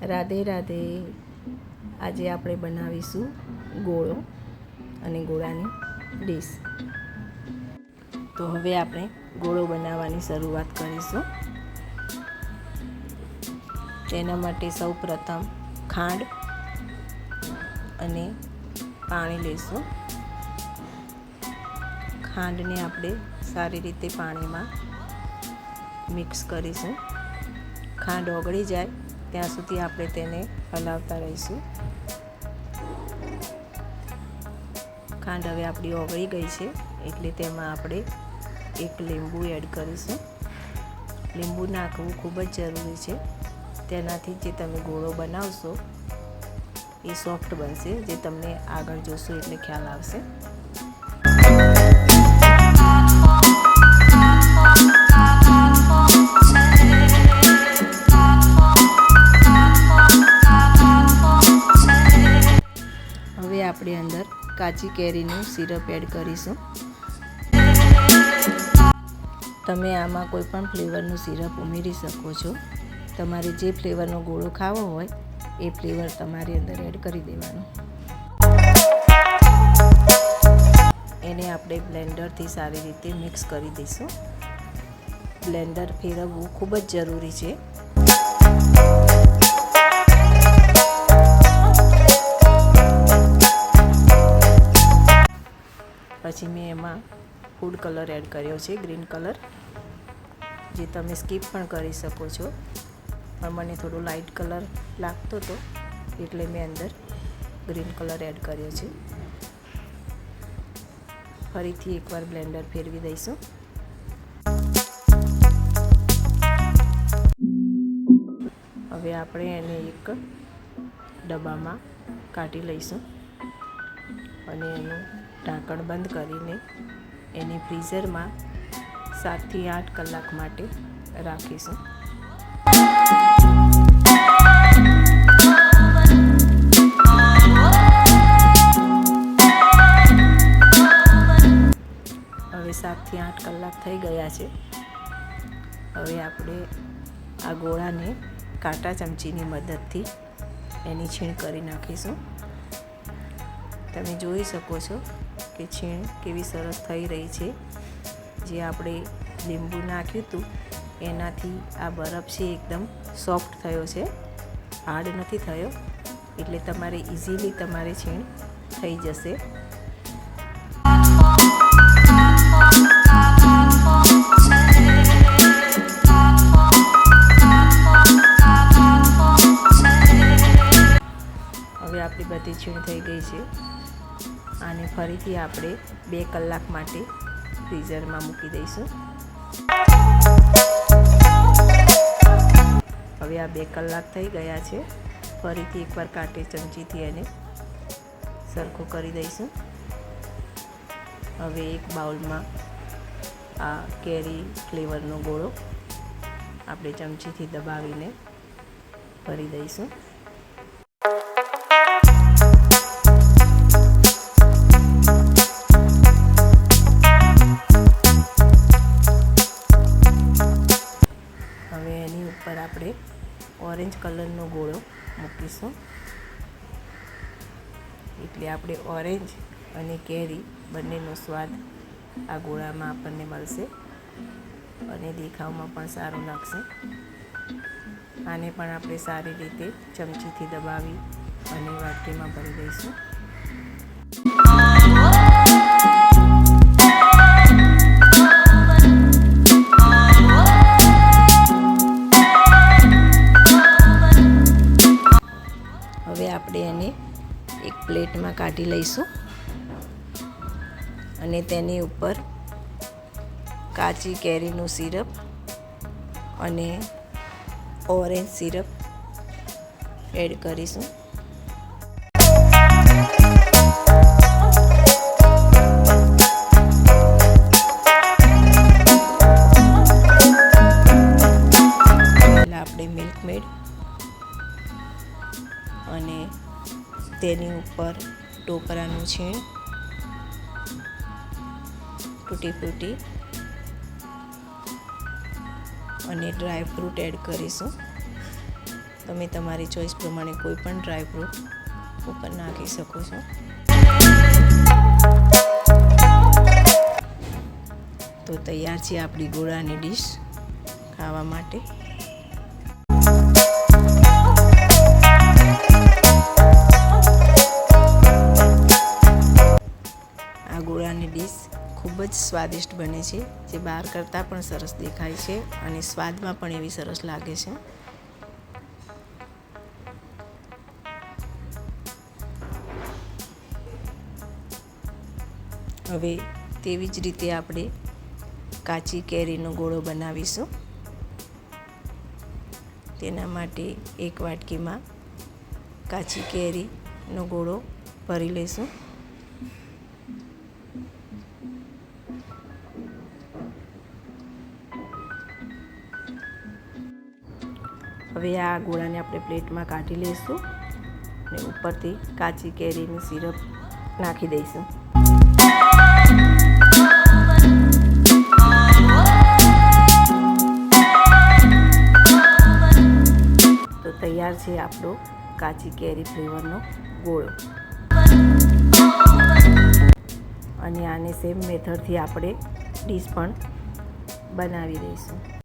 રાધે રાધે. આજે આપણે બનાવીશું ગોળો અને ગોળાની ડીશ. તો હવે આપણે ગોળો બનાવવાની શરૂઆત કરીશું. તેના માટે સૌ પ્રથમ ખાંડ અને પાણી લઈશું. ખાંડને આપણે સારી રીતે પાણીમાં મિક્સ કરીશું. ખાંડ ઓગળી જાય ત્યાં સુધી આપણે તેને હલાવતા રહીશું. ખાંડ હવે આપણી ઓગળી ગઈ છે એટલે તેમાં આપણે એક લીંબુ એડ કરીશું. લીંબુ નાખવું ખૂબ જ જરૂરી છે. તેનાથી જે તમે ગોળો બનાવશો એ સોફ્ટ બનશે, જે તમને આગળ જોશો એટલે ખ્યાલ આવશે. હવે આપણે અંદર કાચી કેરીનું સિરપ એડ કરીશું. તમે આમાં કોઈ પણ ફ્લેવરનું સિરપ ઉમેરી શકો છો. તમારે જે ફ્લેવરનો ગોળો ખાવો હોય એ ફ્લેવર તમારી અંદર એડ કરી દેવાનો. એને આપણે બ્લેન્ડરથી સારી રીતે મિક્સ કરી દઈશું. બ્લેન્ડર ફેરવવું ખૂબ જ જરૂરી છે. પછી મેં એમાં ફૂડ કલર એડ કર્યો છે, ગ્રીન કલર, જે તમે સ્કીપ પણ કરી શકો છો. પણ મને થોડો લાઇટ કલર લાગતો હતો એટલે મેં અંદર ગ્રીન કલર એડ કર્યો છે. ફરીથી એકવાર બ્લેન્ડર ફેરવી દઈશું. હવે આપણે એને એક ડબ્બામાં કાઢી લઈશું અને એનું ઢાંકણ બંધ કરીને એને ફ્રીઝરમાં 7 થી 8 કલાક માટે રાખીશું. હવે 7 થી 8 કલાક થઈ ગયા છે. હવે આપણે આ ગોળાને કાંટા ચમચીની મદદથી એની છીણ કરી નાખીશું. તમે જોઈ શકો છો કે છીણ કેવી સરસ થઈ રહી છે. જે આપણે લીંબુ નાખ્યું હતું એનાથી આ બરફ છે એકદમ સોફ્ટ થયો છે, હાર્ડ નથી થયો. એટલે તમારે ઇઝીલી તમારે છીણ થઈ જશે. હવે આપણી બધી છીણ થઈ ગઈ છે. આને ફરીથી આપણે 2 કલાક માટે ફ્રીઝરમાં મૂકી દઈશું. હવે આ 2 કલાક થઈ ગયા છે. ફરીથી એકવાર કાંટે ચમચીથી એને સરખું કરી દઈશું. હવે એક બાઉલમાં આ કેરી ફ્લેવરનો ગોળો આપણે ચમચીથી દબાવીને ભરી દઈશું. પર આપણે ઓરેન્જ કલરનો ગોળો મૂકીશું. એટલે આપણે ઓરેન્જ અને કેરી બંનેનો સ્વાદ આ ગોળામાં આપણને મળશે અને દેખાવમાં પણ સારું લાગશે. આને પણ આપણે સારી રીતે ચમચીથી દબાવી અને વાટકીમાં ભરી દઈશું. હવે આપણે એને એક પ્લેટમાં કાઢી લઈશું અને તેની ઉપર કાચી કેરીનું સિરપ અને ઓરેન્જ સિરપ એડ કરીશું. પહેલાં આપણે મિલ્ક મેડ અને તેની ઉપર ટોપરાનું છીણ, તૂટી ફ્રૂટી અને ડ્રાય ફ્રૂટ એડ કરીશું. તમે તમારી ચોઈસ પ્રમાણે કોઈ પણ ડ્રાયફ્રૂટ ઉપર નાખી શકો છો. તો તૈયાર છે આપણી ગોળાની ડીશ ખાવા માટે. આ ગોળાની ડીશ ખૂબ જ સ્વાદિષ્ટ બને છે, જે બહાર કરતાં પણ સરસ દેખાય છે અને સ્વાદમાં પણ એવી સરસ લાગે છે. હવે તેવી જ રીતે આપણે કાચી કેરીનો ગોળો બનાવીશું. તેના માટે એક વાટકીમાં કાચી કેરીનો ગોળો ભરી લઈશું. હવે આ ગોળાને આપણે પ્લેટમાં કાઢી લઈશું અને ઉપરથી કાચી કેરીનું સિરપ નાખી દઈશું. તો તૈયાર છે આપણો કાચી કેરી ફ્લેવરનો ગોળો. અને આને સેમ મેથડથી આપણે ડીશ પણ બનાવી દઈશું.